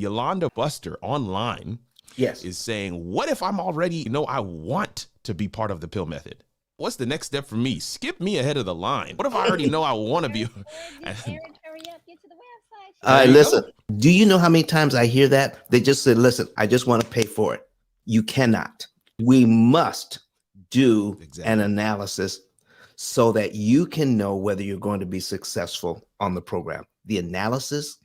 Yolanda Buster online Yes. is saying, what if I'm already, I want to be part of the P.I.L.L method? What's the next step for me? Skip me ahead of the line. What if I already know I want to be? Aaron, hurry up, get to the website. Listen, do you know how many times I hear that? They just said, listen, I just want to pay for it. You cannot. We must do an analysis so that you can know whether you're going to be successful on the program. The analysis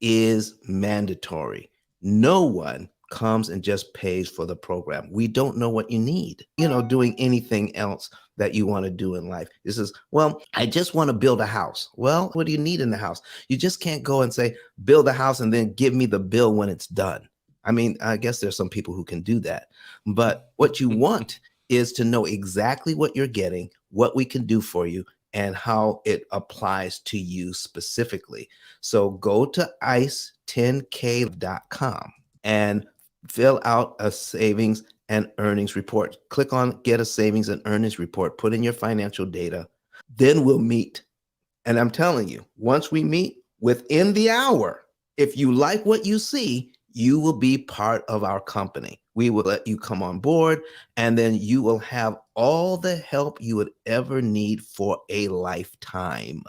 is mandatory. No one comes and just pays for the program. We don't know what you need, doing anything else that you want to do in life. This is, well, I just want to build a house. Well, what do you need in the house? You just can't go and say, build a house and then give me the bill when it's done. I mean, I guess there's some people who can do that, but what you want is to know exactly what you're getting, what we can do for you, and how it applies to you specifically. So go to ice10k.com and fill out a savings and earnings report. Click on get a savings and earnings report, put in your financial data, then we'll meet. And I'm telling you, once we meet within the hour, if you like what you see, you will be part of our company. We will let you come on board, and then you will have all the help you would ever need for a lifetime.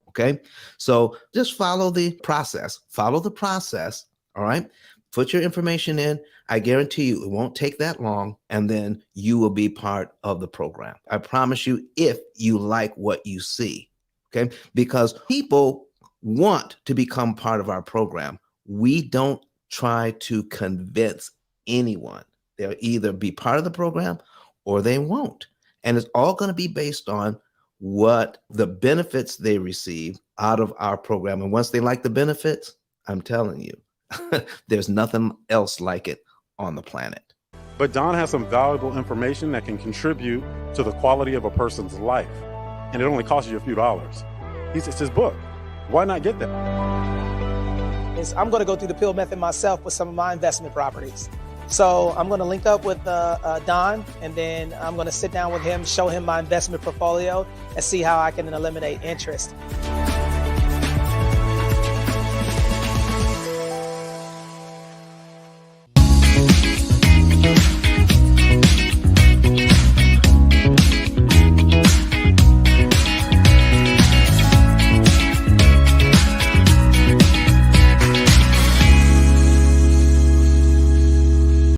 Okay? So just follow the process. Follow the process. All right? Put your information in. I guarantee you it won't take that long, and then you will be part of the program. I promise you, if you like what you see. Okay? Because people want to become part of our program. We don't try to convince anyone. They'll either be part of the program or they won't. And it's all going to be based on what the benefits they receive out of our program. And once they like the benefits, I'm telling you, there's nothing else like it on the planet. But Don has some valuable information that can contribute to the quality of a person's life. And it only costs you a few dollars. It's his book. Why not get that? I'm going to go through the P.I.L.L method myself with some of my investment properties. So I'm going to link up with Don, and then I'm going to sit down with him, show him my investment portfolio, and see how I can eliminate interest.